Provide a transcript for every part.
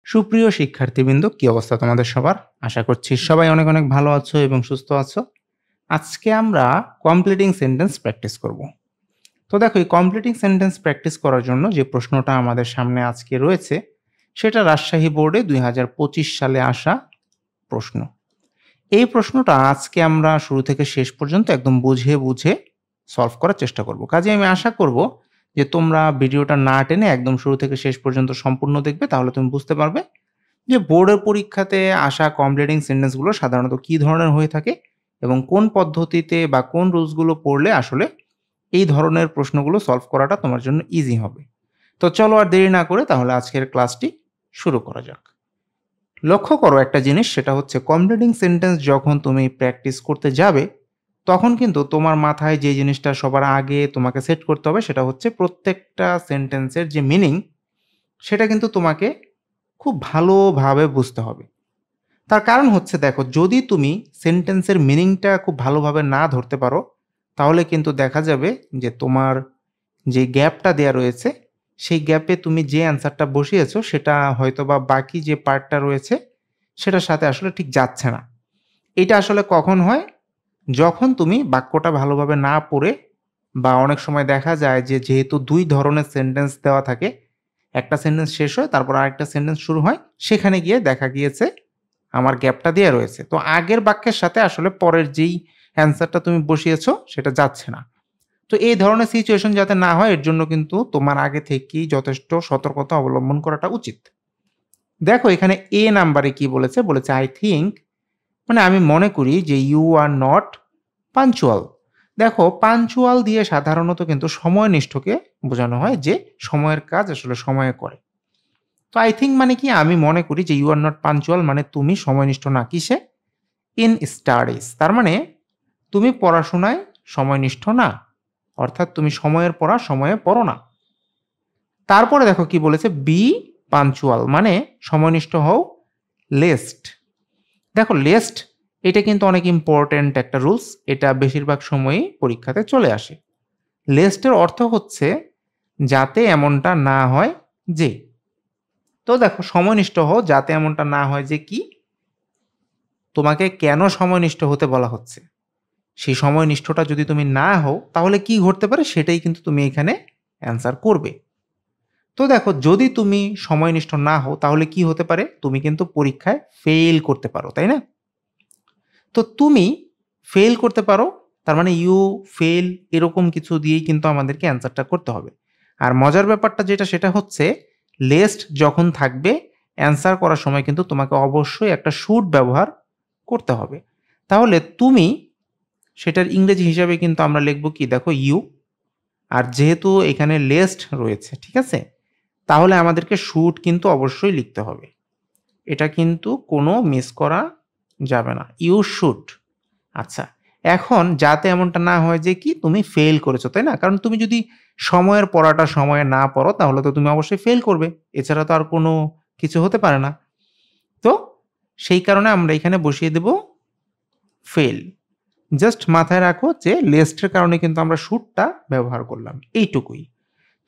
সুপ্রিয় শিক্ষার্থীবৃন্দ, কি অবস্থা তোমাদের সবার? আশা করছি সবাই অনেক অনেক ভালো আছো এবং সুস্থ আছো। আজকে আমরা কমপ্লিটিং সেন্টেন্স প্র্যাকটিস করব। তো দেখো, এই কমপ্লিটিং সেন্টেন্স প্র্যাকটিস করার জন্য যে প্রশ্নটা আমাদের সামনে আজকে রয়েছে, সেটা রাজশাহী বোর্ডে ২০২৫ সালে আসা প্রশ্ন। এই প্রশ্নটা আজকে আমরা শুরু থেকে শেষ পর্যন্ত একদম বুঝে বুঝে সলভ করার চেষ্টা করব। কাজে আমি আশা করব যে তোমরা ভিডিওটা না টেনে একদম শুরু থেকে শেষ পর্যন্ত সম্পূর্ণ দেখবে, তাহলে তুমি বুঝতে পারবে যে বোর্ডের পরীক্ষাতে আসা কমপ্লিটিং সেন্টেন্সগুলো সাধারণত কী ধরনের হয়ে থাকে এবং কোন পদ্ধতিতে বা কোন রুলসগুলো পড়লে আসলে এই ধরনের প্রশ্নগুলো সলভ করাটা তোমার জন্য ইজি হবে। তো চলো আর দেরি না করে তাহলে আজকের ক্লাসটি শুরু করা যাক। লক্ষ্য করো একটা জিনিস, সেটা হচ্ছে কমপ্লিটিং সেন্টেন্স যখন তুমি প্র্যাকটিস করতে যাবে, তখন কিন্তু তোমার মাথায় যে জিনিসটা সবার আগে তোমাকে সেট করতে হবে সেটা হচ্ছে প্রত্যেকটা সেন্টেন্সের যে মিনিং, সেটা কিন্তু তোমাকে খুব ভালোভাবে বুঝতে হবে। তার কারণ হচ্ছে দেখো, যদি তুমি সেন্টেন্সের মিনিংটা খুব ভালোভাবে না ধরতে পারো, তাহলে কিন্তু দেখা যাবে যে তোমার যে গ্যাপটা দেয়া রয়েছে, সেই গ্যাপে তুমি যে অ্যান্সারটা বসিয়েছো সেটা হয়তোবা বাকি যে পার্টটা রয়েছে সেটার সাথে আসলে ঠিক যাচ্ছে না। এটা আসলে কখন হয়? যখন তুমি বাক্যটা ভালোভাবে না পড়ে, বা অনেক সময় দেখা যায় যে যেহেতু ২ ধরনের সেন্টেন্স দেওয়া থাকে, একটা সেন্টেন্স শেষ হয় তারপর আরেকটা সেন্টেন্স শুরু হয়, সেখানে গিয়ে দেখা গিয়েছে আমার গ্যাপটা দেয়া রয়েছে। তো আগের বাক্যের সাথে আসলে পরের যেই অ্যান্সারটা তুমি বসিয়েছো সেটা যাচ্ছে না। তো এই ধরনের সিচুয়েশন যাতে না হয়, এর জন্য কিন্তু তোমার আগে থেকেই যথেষ্ট সতর্কতা অবলম্বন করাটা উচিত। দেখো এখানে এ নাম্বারে কি বলেছে? বলেছে আই থিংক, মানে আমি মনে করি যে ইউ আর নট পাঞ্চুয়াল। দেখো, পাঞ্চুয়াল দিয়ে সাধারণত কিন্তু সময়নিষ্ঠকে বোঝানো হয়, যে সময়ের কাজ আসলে সময়ে করে। তো আই থিংক মানে কি? আমি মনে করি যে ইউ আর নট পাঞ্চুয়াল মানে তুমি সময়নিষ্ঠ না। কিসে? In studies. তার মানে তুমি পড়াশোনায় সময়নিষ্ঠ না। অর্থাৎ তুমি সময়ের পড়া সময়ে পড়ো না। তারপরে দেখো কি বলেছে? বি পাঞ্চুয়াল মানে সময়নিষ্ঠ হও। লেস্ট, দেখো লেস্ট এটা কিন্তু অনেক ইম্পর্ট্যান্ট একটা রুলস। এটা বেশিরভাগ সময়ই পরীক্ষাতে চলে আসে। লেস্টের অর্থ হচ্ছে যাতে এমনটা না হয় যে। তো দেখো, সময়নিষ্ঠ হও যাতে এমনটা না হয় যে কি? তোমাকে কেন সময়নিষ্ঠ হতে বলা হচ্ছে? সেই সময়নিষ্ঠটা যদি তুমি না হও, তাহলে কি ঘটতে পারে সেটাই কিন্তু তুমি এখানে অ্যান্সার করবে। তো দেখো, যদি তুমি সময়নিষ্ঠ না হও তাহলে কি হতে পারে? তুমি কিন্তু পরীক্ষায় ফেল করতে পারো, তাই না? তো তুমি ফেল করতে পারো, তার মানে ইউ ফেল, এরকম কিছু দিয়েই কিন্তু আমাদেরকে অ্যান্সারটা করতে হবে। আর মজার ব্যাপারটা যেটা, সেটা হচ্ছে লেস্ট যখন থাকবে, অ্যান্সার করার সময় কিন্তু তোমাকে অবশ্যই একটা শুড ব্যবহার করতে হবে। তাহলে তুমি সেটার ইংরেজি হিসাবে কিন্তু আমরা লিখব কি? দেখো ইউ, আর যেহেতু এখানে লেস্ট রয়েছে, ঠিক আছে, তাহলে আমাদেরকে শুড কিন্তু অবশ্যই লিখতে হবে। এটা কিন্তু কোনো মিস করা যাবে না। You should. আচ্ছা, এখন যাতে এমনটা না হয় যে কি তুমি ফেল করেছো, তাই না? কারণ তুমি যদি সময়ের পড়াটা সময়ে না পড়ো, তাহলে তো তুমি অবশ্যই ফেল করবে। এছাড়া তো আর কোনো কিছু হতে পারে না। তো সেই কারণে আমরা এখানে বসিয়ে দেব ফেল। জাস্ট মাথায় রাখো যে লেস্টের কারণে কিন্তু আমরা শুডটা ব্যবহার করলাম, এইটুকুই।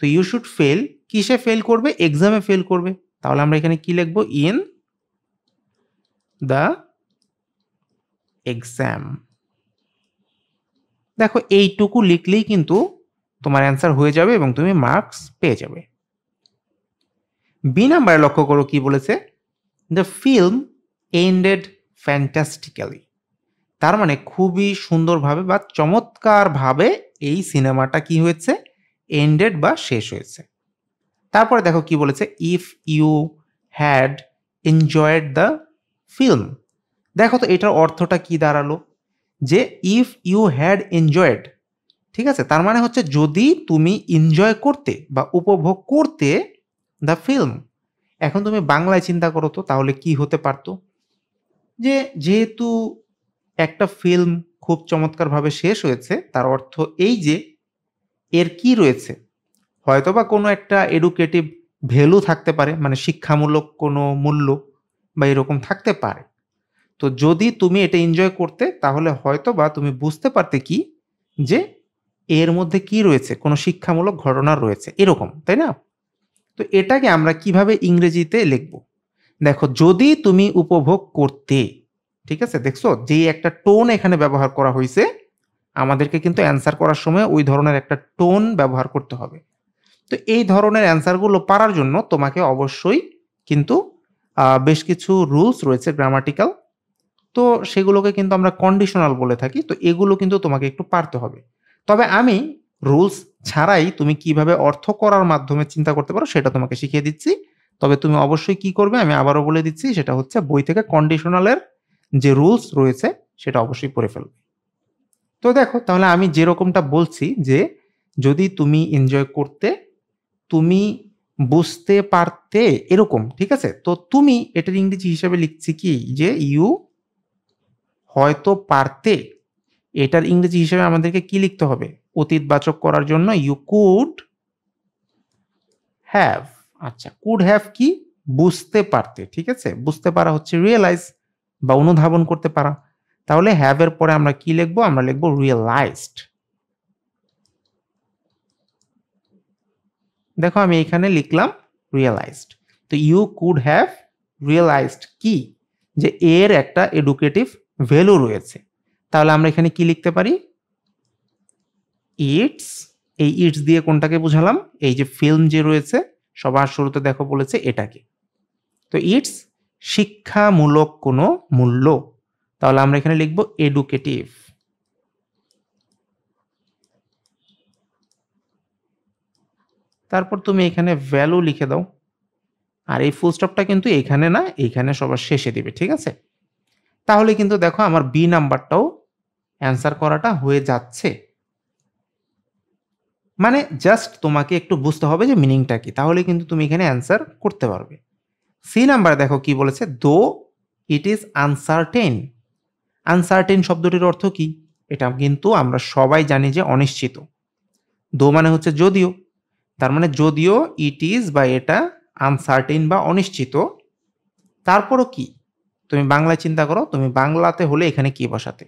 তো ইউ শুড ফেল, কিসে ফেল করবে? এক্সামে ফেল করবে। তাহলে আমরা এখানে কি লিখব? In the exam. দেখো, এইটুকু লিখলেই কিন্তু তোমার অ্যান্সার হয়ে যাবে এবং তুমি মার্কস পেয়ে যাবে। বি নাম্বারে লক্ষ্য করো কি বলেছে? The film ended fantastically. তার মানে খুবই সুন্দরভাবে বা চমৎকারভাবে এই সিনেমাটা কি হয়েছে? এন্ডেড বা শেষ হয়েছে। তারপরে দেখো কি বলেছে? If you had enjoyed the film. দেখো তো এটার অর্থটা কি দাঁড়ালো? যে ইফ ইউ হ্যাড এনজয়েড, ঠিক আছে, তার মানে হচ্ছে যদি তুমি এনজয় করতে বা উপভোগ করতে দ্য ফিল্ম। এখন তুমি বাংলায় চিন্তা করো তো, তাহলে কি হতে পারতো? যে যেহেতু একটা ফিল্ম খুব চমৎকারভাবে শেষ হয়েছে, তার অর্থ এই যে এর কি রয়েছে? হয়তোবা কোনো একটা এডুকেটিভ ভ্যালু থাকতে পারে, মানে শিক্ষামূলক কোনো মূল্য বা এরকম থাকতে পারে। তো যদি তুমি এটা এনজয় করতে, তাহলে হয়তোবা তুমি বুঝতে পারতে কি যে এর মধ্যে কি রয়েছে? কোনো শিক্ষামূলক ঘটনা রয়েছে, এরকম, তাই না? তো এটাকে আমরা কিভাবে ইংরেজিতে লিখব? দেখো যদি তুমি উপভোগ করতে, ঠিক আছে, দেখছো যে একটা টোন এখানে ব্যবহার করা হয়েছে, আমাদেরকে কিন্তু অ্যান্সার করার সময় ওই ধরনের একটা টোন ব্যবহার করতে হবে। তো এই ধরনের অ্যান্সারগুলো পারার জন্য তোমাকে অবশ্যই কিন্তু বেশ কিছু রুলস রয়েছে গ্রামাটিক্যাল। তো সেগুলোকে কিন্তু আমরা কন্ডিশনাল বলে থাকি। তো এগুলো কিন্তু তোমাকে একটু পারতে হবে। তবে আমি রুলস ছাড়াই তুমি কিভাবে অর্থ করার মাধ্যমে চিন্তা করতে পারো সেটা তোমাকে শিখিয়ে দিচ্ছি। তবে তুমি অবশ্যই কি করবে আমি আবারও বলে দিচ্ছি, সেটা হচ্ছে বই থেকে কন্ডিশনালের যে রুলস রয়েছে সেটা অবশ্যই পড়ে ফেলবে। তো দেখো তাহলে আমি যেরকমটা বলছি যে যদি তুমি এনজয় করতে, তুমি বুঝতে পারতে, এরকম, ঠিক আছে? তো তুমি এটার ইংরেজি হিসাবে লিখছি কি যে ইউ হয়তো পারতে, এটার ইংরেজি হিসেবে আমাদেরকে কি লিখতে হবে? অতীতবাচক করার জন্য ইউ কুড হ্যাভ। আচ্ছা, কুড হ্যাভ কি? বুঝতে পারতে, ঠিক আছে? বুঝতে পারা হচ্ছে রিয়েলাইজ বা অনুধাবন করতে পারা। তাহলে হ্যাভ এর পরে আমরা কি লিখবো? আমরা লিখবো রিয়েলাইজড। দেখো আমি এখানে লিখলাম রিয়েলাইজড। তো ইউ কুড হ্যাভ রিয়েলাইজড কি? যে এর একটা এডুকেটিভ ভ্যালু রয়েছে। তাহলে আমরা এখানে কি লিখতে পারি? ইটস, এই ইটস দিয়ে কোনটাকে বুঝালাম? এই যে ফিল্ম যে রয়েছে সবার শুরুতে দেখো বলেছে এটাকে। তো ইটস শিক্ষামূলক কোনো মূল্য। তাহলে আমরা এখানে লিখব এডুকেটিভ। তারপর তুমি এখানে ভ্যালু লিখে দাও। আর এই ফুল স্টপটা কিন্তু এখানে না, এইখানে সবার শেষে দিবে, ঠিক আছে? তাহলে কিন্তু দেখো আমার বি নাম্বারটাও অ্যান্সার করাটা হয়ে যাচ্ছে। মানে জাস্ট তোমাকে একটু বুঝতে হবে যে মিনিংটা কি, তাহলে কিন্তু তুমি এখানে অ্যান্সার করতে পারবে। সি নাম্বার দেখো কি বলেছে, দো ইট ইজ আনসার্টেন। আনসার্টেন শব্দটির অর্থ কি? এটা কিন্তু আমরা সবাই জানি যে অনিশ্চিত। দো মানে হচ্ছে যদিও, তার মানে যদিও ইট ইজ বা এটা আনসার্টেন বা অনিশ্চিত, তারপরও কি? তুমি বাংলায় চিন্তা করো, তুমি বাংলাতে হলে এখানে কি বসাতে?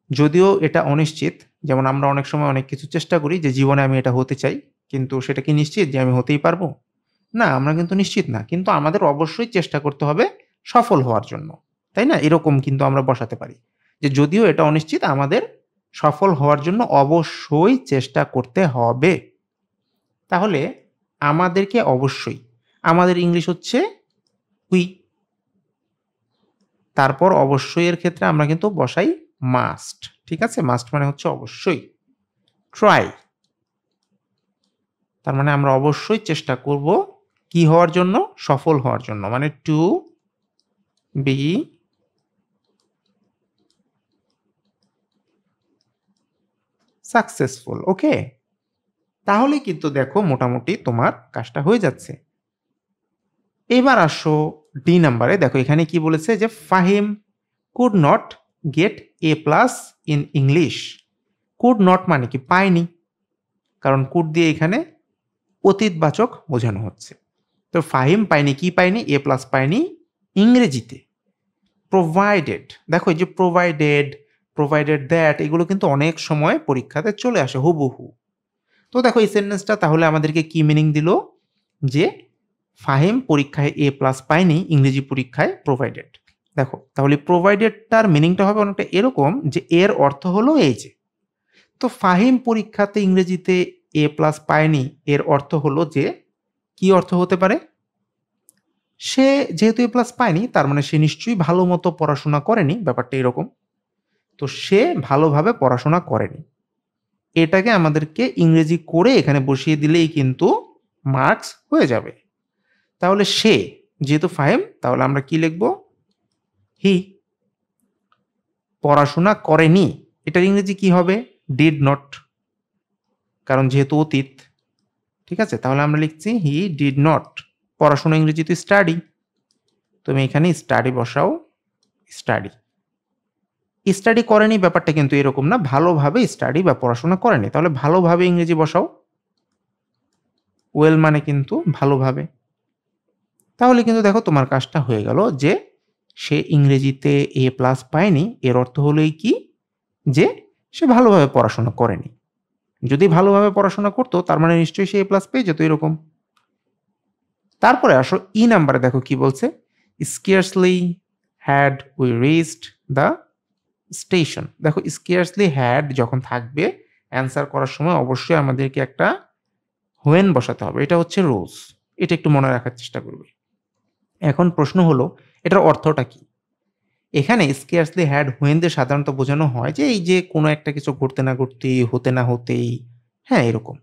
যদিও এটা অনিশ্চিত, যেমন আমরা অনেক সময় অনেক কিছু চেষ্টা করি যে জীবনে আমি এটা হতে চাই, কিন্তু সেটা কি নিশ্চিত যে আমি হতেই পারবো? না, আমরা কিন্তু নিশ্চিত না। কিন্তু আমাদের অবশ্যই চেষ্টা করতে হবে সফল হওয়ার জন্য। তাই না? এরকম কিন্তু আমরা বসাতে পারি। যে যদিও এটা অনিশ্চিত, আমাদের সফল হওয়ার জন্য অবশ্যই চেষ্টা করতে হবে। তাহলে আমাদেরকে অবশ্যই, আমাদের ইংলিশ হচ্ছে উই। তারপর অবশ্যই এর ক্ষেত্রে আমরা কিন্তু বসাই মাস্ট। ঠিক আছে? মাস্ট মানে হচ্ছে অবশ্যই। ট্রাই, তার মানে আমরা অবশ্যই চেষ্টা করব কি হওয়ার জন্য? সফল হওয়ার জন্য। মানে টু বি সাকসেসফুল। ওকে? তাহলে কিন্তু দেখো মোটামুটি তোমার কাজটা হয়ে যাচ্ছে। এবার আসো ডি নাম্বারে। দেখো এখানে কি বলেছে যে Fahim could not get A plus in English. Could not মানে কি? পায়নি। কারণ কুড দিয়ে এখানে অতীতবাচক বোঝানো হচ্ছে। তো ফাহিম পায়নি, কি পায়নি? এ প্লাস পায়নি ইংরেজিতে। প্রোভাইডেড, দেখো এই যে প্রোভাইডেড, প্রোভাইডেড দ্যাট, এগুলো কিন্তু অনেক সময় পরীক্ষাতে চলে আসে হুবহু। তো দেখো এই সেন্টেন্সটা তাহলে আমাদেরকে কি মিনিং দিল? যে ফাহিম পরীক্ষায় এ প্লাস পায়নি ইংরেজি পরীক্ষায় প্রোভাইডেড। দেখো তাহলে প্রোভাইডেডটার মিনিংটা হবে অনেকটা এরকম যে এর অর্থ হলো এই যে, তো ফাহিম পরীক্ষাতে ইংরেজিতে এ প্লাস পায়নি, এর অর্থ হলো যে কি অর্থ হতে পারে? সে যেহেতু এ প্লাস পায়নি তার মানে সে নিশ্চয়ই ভালো মতো পড়াশোনা করেনি, ব্যাপারটা এরকম। তো সে ভালোভাবে পড়াশোনা করেনি। এটাকে আমাদেরকে ইংরেজি করে এখানে বসিয়ে দিলেই কিন্তু মার্কস হয়ে যাবে। তাহলে সে যেহেতু ফাহিম, তাহলে আমরা কি লিখব? হি। পড়াশোনা করেনি, এটার ইংরেজি কি হবে? ডিড নট, কারণ যেহেতু অতীত। ঠিক আছে? তাহলে আমরা লিখছি হি ডিড নট। পড়াশোনা ইংরেজিতে স্টাডি, তুমি এখানে স্টাডি বসাও, স্টাডি। স্টাডি করেনি ব্যাপারটা কিন্তু এরকম না, ভালোভাবে স্টাডি বা পড়াশোনা করেনি। তাহলে ভালোভাবে ইংরেজি বসাও, ওয়েল মানে কিন্তু ভালোভাবে। তাহলে কিন্তু দেখো তোমার কাজটা হয়ে গেল যে সে ইংরেজিতে এ প্লাস পায়নি, এর অর্থ হলোই কি? যে সে ভালোভাবে পড়াশোনা করেনি। যদি ভালোভাবে পড়াশোনা করতো তার মানে নিশ্চয়ই সে এ প্লাস পেয়ে যেত, এরকম। তারপরে আসো ই নাম্বারে, দেখো কি বলছে scarcely had we reached the station. দেখো স্কেয়ার্সলি হ্যাড যখন থাকবে অ্যান্সার করার সময় অবশ্যই আমাদেরকে একটা হোয়েন বসাতে হবে। এটা হচ্ছে রুলস। এটা একটু মনে রাখার চেষ্টা করবে। এখন প্রশ্ন হলো এটার অর্থটা কি? এখানে স্কেয়ার্সলি হ্যাড হোয়েন দিয়ে সাধারণত বোঝানো হয় যে এই যে কোনো একটা কিছু ঘটতে না ঘটতেই, হতে না হতেই, হ্যাঁ এরকম।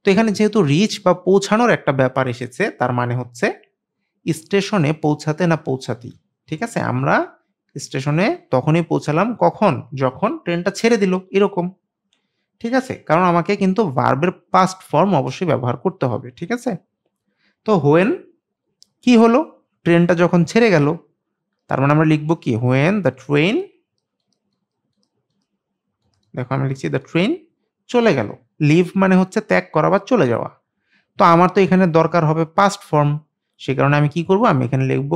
তো এখানে যেহেতু রিচ বা পৌঁছানোর একটা ব্যাপার এসেছে তার মানে হচ্ছে স্টেশনে পৌঁছাতে না পৌঁছাতেই। ঠিক আছে? আমরা স্টেশনে তখনই পৌঁছালাম কখন? যখন ট্রেনটা ছেড়ে দিল এরকম। ঠিক আছে? কারণ আমাকে কিন্তু ভার্বের পাস্ট ফর্ম অবশ্যই ব্যবহার করতে হবে। ঠিক আছে? তো হোয়েন কি হলো? ট্রেনটা যখন ছেড়ে গেল। তার মানে আমরা লিখব কি? হোয়েন দ্য ট্রেন, দেখো আমি লিখছি দ্য ট্রেন চলে গেল। লিভ মানে হচ্ছে ত্যাগ করা বা চলে যাওয়া। তো আমার তো এখানে দরকার হবে পাস্ট ফর্ম। সে কারণে আমি কি করব? আমি এখানে লিখব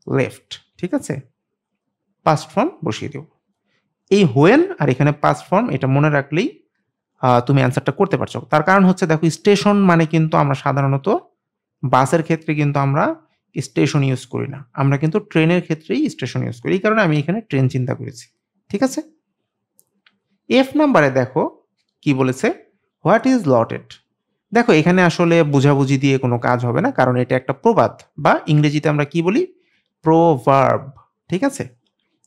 লেফট। ঠিক আছে? পাস্ট ফর্ম বসিয়ে দেব। এই হোয়েন আর এখানে পাস্ট ফর্ম এটা মনে রাখলেই তুমি অ্যান্সারটা করতে পারছো। তার কারণ হচ্ছে দেখো স্টেশন মানে কিন্তু আমরা সাধারণত বাসের ক্ষেত্রে কিন্তু আমরা স্টেশন ইউজ করি না। আমরা কিন্তু ট্রেনের ক্ষেত্রেই স্টেশন ইউজ করি। এই কারণে আমি এখানে ট্রেন চিন্তা করেছি। ঠিক আছে? এফ নাম্বারে দেখো কি বলেছে? What is lotted? দেখো এখানে আসলে বুঝাবুঝি দিয়ে কোনো কাজ হবে না, কারণ এটা একটা প্রবাদ বা ইংরেজিতে আমরা কি বলি? প্রভার্ব। ঠিক আছে?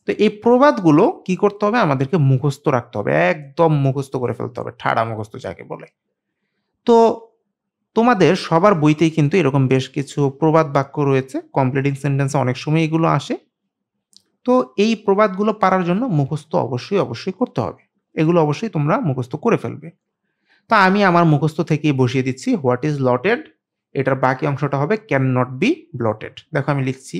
তো এই প্রবাদগুলো কি করতে হবে? আমাদেরকে মুখস্থ রাখতে হবে। একদম মুখস্থ করে ফেলতে হবে। ঠাড়া মুখস্থ যাকে বলে। তো তোমাদের সবার বইতেই কিন্তু এরকম বেশ কিছু প্রবাদ বাক্য রয়েছে। কমপ্লিটিং সেন্টেন্সে অনেক সময় এগুলো আসে। তো এই প্রবাদগুলো পারার জন্য মুখস্থ অবশ্যই করতে হবে। এগুলো অবশ্যই তোমরা মুখস্থ করে ফেলবে। তা আমি আমার মুখস্থ থেকেই বসিয়ে দিচ্ছি হোয়াট ইজ লটেড, এটার বাকি অংশটা হবে ক্যান নট বি ব্লটেড। দেখো আমি লিখছি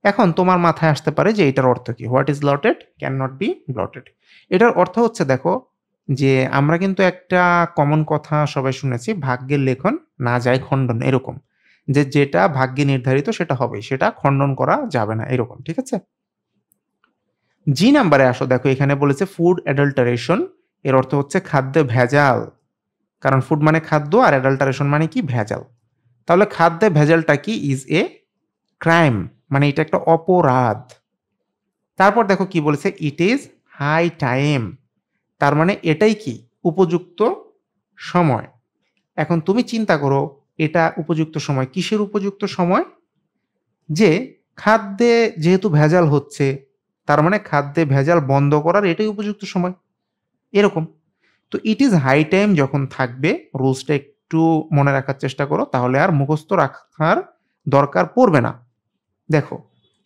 এখন তোমার মাথায় আসতে পারে যে এটার অর্থ কি? What is lotted can not be blotted. এটার অর্থ হচ্ছে দেখো যে আমরা কিন্তু একটা কমন কথা সবাই শুনেছি, ভাগ্যের লেখন না যায় খণ্ডন, এরকম যে যেটা ভাগ্যে নির্ধারিত সেটা হবে, সেটা খণ্ডন করা যাবে না এরকম। ঠিক আছে? জি নাম্বারে আসো। দেখো এখানে বলেছে ফুড অ্যাডাল্টারেশন, এর অর্থ হচ্ছে খাদ্যে ভেজাল। কারণ ফুড মানে খাদ্য আর অ্যাডাল্টারেশন মানে কি? ভেজাল। তাহলে খাদ্যে ভেজালটা কি? ইজ এ ক্রাইম, মানে এটা একটা অপরাধ। তারপর দেখো কি বলেছে? ইট ইজ হাই টাইম, তার মানে এটাই কি? উপযুক্ত সময়। এখন তুমি চিন্তা করো এটা উপযুক্ত সময় কিসের উপযুক্ত সময়? যে খাদ্যে যেহেতু ভেজাল হচ্ছে তার মানে খাদ্যে ভেজাল বন্ধ করার এটাই উপযুক্ত সময় এরকম। তো ইট ইজ হাই টাইম যখন থাকবে, রুলসটা একটু মনে রাখার চেষ্টা করো, তাহলে আর মুখস্থ রাখার দরকার পড়বে না। দেখো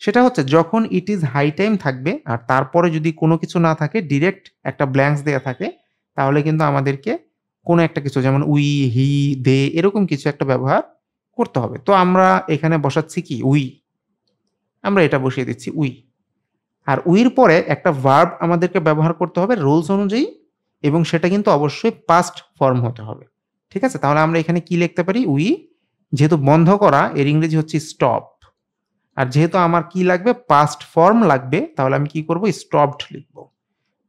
সেটা হচ্ছে যখন ইট ইজ হাই টাইম থাকবে আর তারপরে যদি কোনো কিছু না থাকে, ডিরেক্ট একটা ব্ল্যাঙ্কস দেয়া থাকে, তাহলে কিন্তু আমাদেরকে কোনো একটা কিছু যেমন উই, হি, দে এরকম কিছু একটা ব্যবহার করতে হবে। তো আমরা এখানে বসাচ্ছি কি? উই। আমরা এটা বসিয়ে দিচ্ছি উই। আর উইর পরে একটা ভার্ব আমাদেরকে ব্যবহার করতে হবে রুলস অনুযায়ী, এবং সেটা কিন্তু অবশ্যই পাস্ট ফর্ম হতে হবে। ঠিক আছে? তাহলে আমরা এখানে কি লিখতে পারি? উই, যেহেতু বন্ধ করা এর ইংরেজি হচ্ছে স্টপ। আর যেহেতু আমার কি লাগবে? পাস্ট ফর্ম লাগবে, তাহলে আমি কি করব? স্টপড লিখব।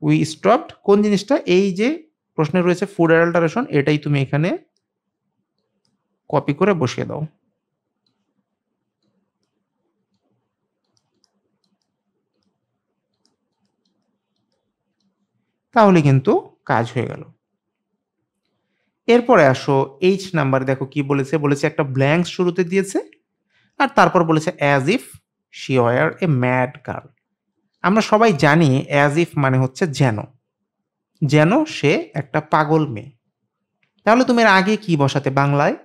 উই স্টপড কোন জিনিসটা? এই যে প্রশ্নে রয়েছে ফুড অ্যাডাল্টারেশন, এটাই তুমি এখানে কপি করে বসিয়ে দাও। তাহলে কিন্তু কাজ হয়ে গেল। এরপরে আসো এইচ নাম্বার। দেখো কি বলেছে? বলেছে একটা ব্ল্যাঙ্ক শুরুতে দিয়েছে আর তারপর বলেছে as if she were a mad girl. আমরা সবাই জানি অ্যাজ ইফ মানে হচ্ছে যেন, যেন সে একটা পাগল মেয়ে। তাহলে তুমি এর আগে কি বসাতে বাংলায়?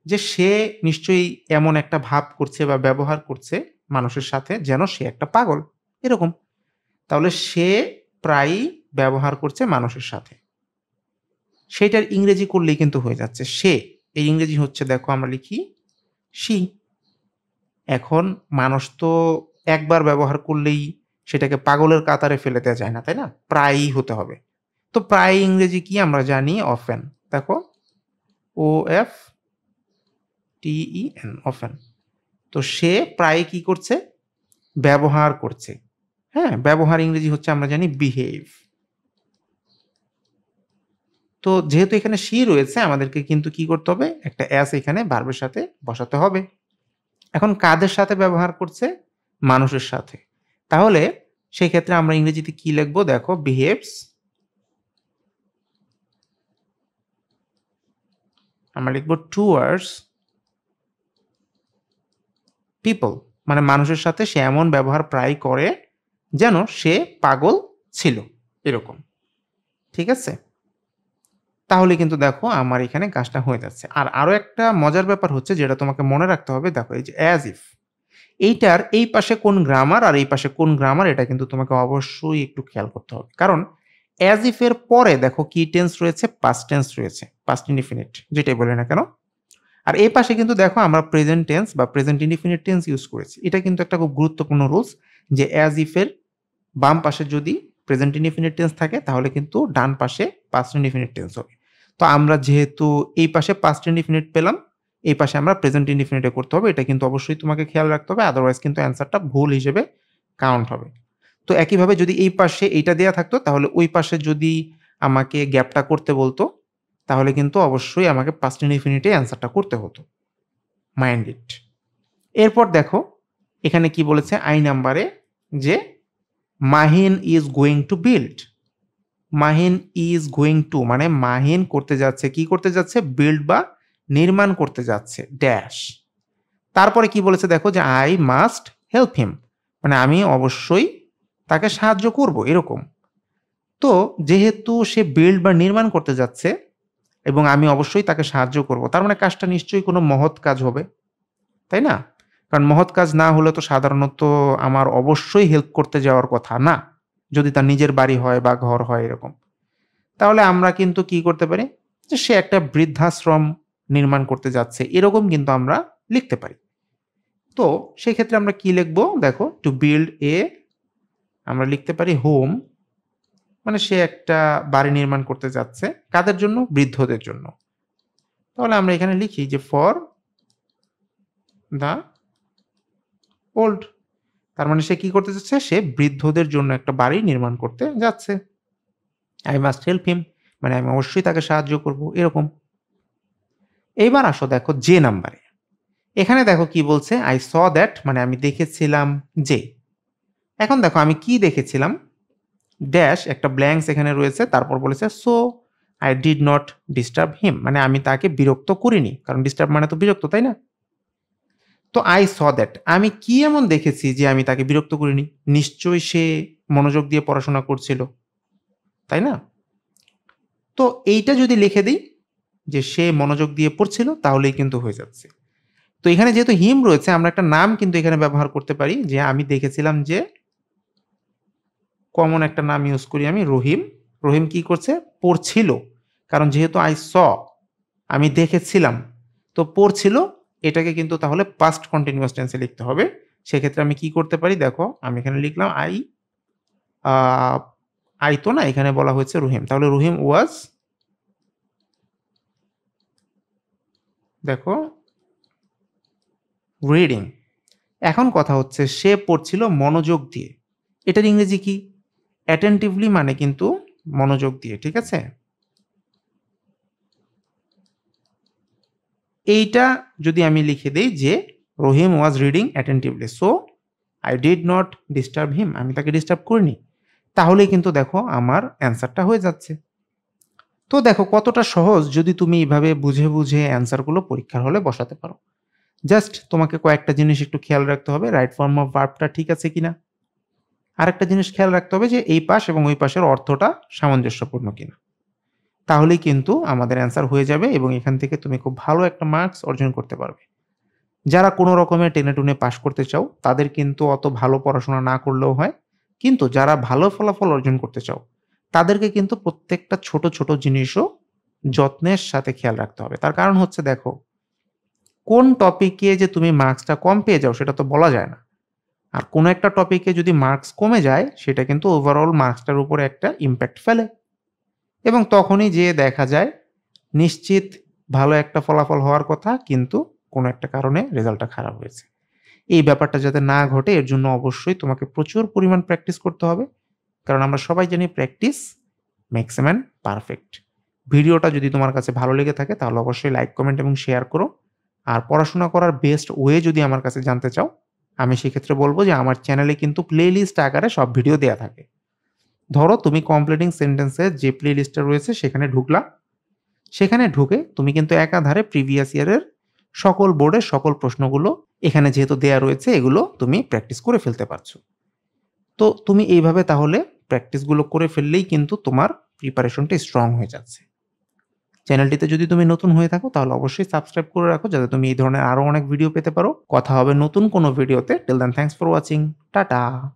যে সে নিশ্চয়ই এমন একটা ভাব করছে বা ব্যবহার করছে মানুষের সাথে যেন সে একটা পাগল এরকম। তাহলে সে প্রায়ই ব্যবহার করছে মানুষের সাথে, সেটার ইংরেজি করলেই কিন্তু হয়ে যাচ্ছে সে। এই ইংরেজি হচ্ছে দেখো আমরা লিখি শি। এখন মানুষ তো একবার ব্যবহার করলেই সেটাকে পাগলের কাতারে ফেলে দেওয়া যায় না, তাই না? প্রায়ই হতে হবে। তো প্রায় ইংরেজি কি আমরা জানি? অফেন। দেখো OFTEN, অফেন। তো সে প্রায় কি করছে? ব্যবহার করছে। হ্যাঁ, ব্যবহার ইংরেজি হচ্ছে আমরা জানি বিহেভ। তো যেহেতু এখানে সি রয়েছে আমাদেরকে কিন্তু কি করতে হবে? একটা অ্যাস এখানে ভার্বের সাথে বসাতে হবে। এখন কাদের সাথে ব্যবহার করছে? মানুষের সাথে। তাহলে সেই ক্ষেত্রে আমরা ইংরেজিতে কি লিখব? দেখো বিহেভস, আমরা লিখব টুয়ার্ডস পিপল, মানে মানুষের সাথে সে এমন ব্যবহার প্রায় করে যেন সে পাগল ছিল, এরকম। ঠিক আছে? তাহলে কিন্তু দেখো আমার এখানে কাজটা হয়ে যাচ্ছে। আর আরো একটা মজার ব্যাপার হচ্ছে যেটা তোমাকে মনে রাখতে হবে, দেখো এই যে অ্যাজ ইফ, এইটার এই পাশে কোন গ্রামার আর এই পাশে কোন গ্রামার এটা কিন্তু তোমাকে অবশ্যই একটু খেয়াল করতে হবে। কারণ অ্যাজ ইফ এর পরে দেখো কি টেন্স রয়েছে? পাস্ট টেন্স রয়েছে, পাস্ট ইনডিফিনিট যেটাই বলি না কেন। আর এই পাশে কিন্তু দেখো আমরা প্রেজেন্ট টেন্স বা প্রেজেন্ট ইনডিফিনিট টেন্স ইউজ করেছি। এটা কিন্তু একটা খুব গুরুত্বপূর্ণ রুলস যে অ্যাজ ইফ এর বাম পাশে যদি প্রেজেন্ট ইনডিফিনিট টেন্স থাকে তাহলে কিন্তু ডান পাশে পাস্ট ইনডিফিনিট টেন্স হবে। তো আমরা যেহেতু এই পাশে পাস্ট ইনডিফিনিট পেলাম, এই পাশে আমরা প্রেজেন্ট ইনডিফিনিটে করতে হবে। এটা কিন্তু অবশ্যই তোমাকে খেয়াল রাখতে হবে, আদারওয়াইজ কিন্তু অ্যান্সারটা ভুল হিসেবে কাউন্ট হবে। তো একইভাবে যদি এই পাশে এইটা দেয়া থাকতো তাহলে ওই পাশে যদি আমাকে গ্যাপটা করতে বলতো তাহলে কিন্তু অবশ্যই আমাকে পাস্ট ইনডিফিনিটে অ্যান্সারটা করতে হতো। Mind it. এরপর দেখো এখানে কি বলেছে আই নাম্বারে যে Mahin is going to build. Mahin is going to মানে মাহিন করতে যাচ্ছে, কি করতে যাচ্ছে? বিল্ড বা নির্মাণ করতে যাচ্ছে ড্যাশ। তারপরে কি বলেছে দেখো যে আই মাস্ট হেল্প হিম, মানে আমি অবশ্যই তাকে সাহায্য করব, এরকম। তো যেহেতু সে বিল্ড বা নির্মাণ করতে যাচ্ছে এবং আমি অবশ্যই তাকে সাহায্য করব, তার মানে কাজটা নিশ্চয়ই কোনো মহৎ কাজ হবে, তাই না? কারণ মহৎ কাজ না হলে তো সাধারণত আমার অবশ্যই হেল্প করতে যাওয়ার কথা না, যদি তার নিজের বাড়ি হয় বা ঘর হয় এরকম। তাহলে আমরা কিন্তু কি করতে পারি? যে সে একটা বৃদ্ধাশ্রম নির্মাণ করতে যাচ্ছে, এরকম কিন্তু আমরা লিখতে পারি। তো সেক্ষেত্রে আমরা কি লিখবো? দেখো টু বিল্ড এ, আমরা লিখতে পারি হোম, মানে সে একটা বাড়ি নির্মাণ করতে যাচ্ছে। কাদের জন্য? বৃদ্ধদের জন্য। তাহলে আমরা এখানে লিখি যে ফর দ্য ওল্ড, তার মানে সে কি করতে যাচ্ছে? সে বৃদ্ধদের জন্য একটা বাড়ি নির্মাণ করতে যাচ্ছে। আই মাস্ট হেল্প হিম, মানে আমি অবশ্যই তাকে সাহায্য করব, এরকম। এইবার আসো দেখো যে নাম্বারে। এখানে দেখো কি বলছে? আই স দ্যাট, মানে আমি দেখেছিলাম যে। এখন দেখো আমি কি দেখেছিলাম? ড্যাশ একটা ব্ল্যাঙ্কস এখানে রয়েছে, তারপর বলেছে so I did not disturb হিম, মানে আমি তাকে বিরক্ত করিনি, কারণ ডিস্টার্ব মানে তো বিরক্ত, তাই না? তো আই স দ্যাট, আমি কি এমন দেখেছি যে আমি তাকে বিরক্ত করিনি? নিশ্চয়ই সে মনোযোগ দিয়ে পড়াশোনা করছিল, তাই না? তো এইটা যদি লিখে দিই যে সে মনোযোগ দিয়ে পড়ছিল তাহলেই কিন্তু হয়ে যাচ্ছে। তো এখানে যেহেতু হিম রয়েছে আমরা একটা নাম কিন্তু এখানে ব্যবহার করতে পারি যে আমি দেখেছিলাম যে, কমন একটা নাম ইউজ করি আমি রহিম। রহিম কি করছে? পড়ছিল। কারণ যেহেতু আই স, আমি দেখেছিলাম, তো পড়ছিল, এটাকে কিন্তু তাহলে পাস্ট কন্টিনিউয়াস টেন্সে লিখতে হবে। সেক্ষেত্রে আমি কি করতে পারি? দেখো আমি এখানে লিখলাম আই, আ আই তো না, এখানে বলা হয়েছে রহিম। তাহলে রহিম ওয়াজ, দেখো রিডিং। এখন কথা হচ্ছে সে পড়ছিল মনোযোগ দিয়ে। এটার ইংরেজি কি? অ্যাটেনটিভলি মানে কিন্তু মনোযোগ দিয়ে, ঠিক আছে? এইটা যদি আমি লিখে দেই যে Rahim was reading attentively, so I did not disturb him, আমি তাকে ডিস্টার্ব করিনি। তাহলেই কিন্তু দেখো আমার অ্যান্সারটা হয়ে যাচ্ছে। তো দেখো কতটা সহজ যদি তুমি এইভাবে বুঝে বুঝে অ্যান্সারগুলো পরীক্ষার হলে বসাতে পারো। জাস্ট তোমাকে কয়েকটা জিনিস একটু খেয়াল রাখতে হবে, রাইট ফর্ম অফ ভার্বটা ঠিক আছে কিনা। আরেকটা জিনিস খেয়াল রাখতে হবে যে এই পাশ এবং ওই পাশের অর্থটা সামঞ্জস্যপূর্ণ কিনা। তাহলেই কিন্তু আমাদের অ্যান্সার হয়ে যাবে এবং এখান থেকে তুমি খুব ভালো একটা মার্কস অর্জন করতে পারবে। যারা কোনো রকমের টেনে-টুনে পাস করতে চাও, তাদের কিন্তু অত ভালো পড়াশোনা না করলেও হয়। কিন্তু যারা ভালো ফলাফল অর্জন করতে চাও, তাদেরকে কিন্তু প্রত্যেকটা ছোট, ছোট জিনিসও যত্নের সাথে খেয়াল রাখতে হবে। তার কারণ হচ্ছে দেখো, কোন টপিকে যে তুমি মার্কসটা কম পেয়ে যাও সেটা তো বলা যায় না। আর কোনো একটা টপিকে যদি মার্কস কমে যায়, সেটা কিন্তু ওভারঅল মার্কসটার উপরে একটা ইমপ্যাক্ট ফেলে। এবং তখনই যেয়ে দেখা যায় নিশ্চিত ভালো একটা ফলাফল হওয়ার কথা, কিন্তু কোনো একটা কারণে রেজাল্টটা খারাপ হয়েছে। এই ব্যাপারটা যাতে না ঘটে এর জন্য অবশ্যই তোমাকে প্রচুর পরিমাণ প্র্যাকটিস করতে হবে। কারণ আমরা সবাই জানি practice makes a man perfect. ভিডিওটা যদি তোমার কাছে ভালো লেগে থাকে তাহলে অবশ্যই লাইক, কমেন্ট এবং শেয়ার করো। আর পড়াশোনা করার বেস্ট ওয়ে যদি আমার কাছে জানতে চাও, আমি সেক্ষেত্রে বলব যে আমার চ্যানেলে কিন্তু প্লেলিস্ট আকারে সব ভিডিও দেয়া থাকে। ধরো তুমি কমপ্লিটিং সেন্টেন্সের যে প্লেলিস্টটা রয়েছে সেখানে ঢুকলা। সেখানে ঢুকে তুমি কিন্তু একাধারে প্রিভিয়াস ইয়ারের সকল বোর্ডের সকল প্রশ্নগুলো এখানে যেহেতু দেয়া রয়েছে এগুলো তুমি প্র্যাকটিস করে ফেলতে পারছো। তো তুমি এইভাবে তাহলে প্র্যাকটিসগুলো করে ফেললেই কিন্তু তোমার প্রিপারেশনটা স্ট্রং হয়ে যাচ্ছে। চ্যানেলটিতে যদি তুমি নতুন হয়ে থাকো তাহলে অবশ্যই সাবস্ক্রাইব করে রাখো যাতে তুমি এই ধরনের আরো অনেক ভিডিও পেতে পারো। কথা হবে নতুন কোনো ভিডিওতে। Till then thanks for watching. Tata.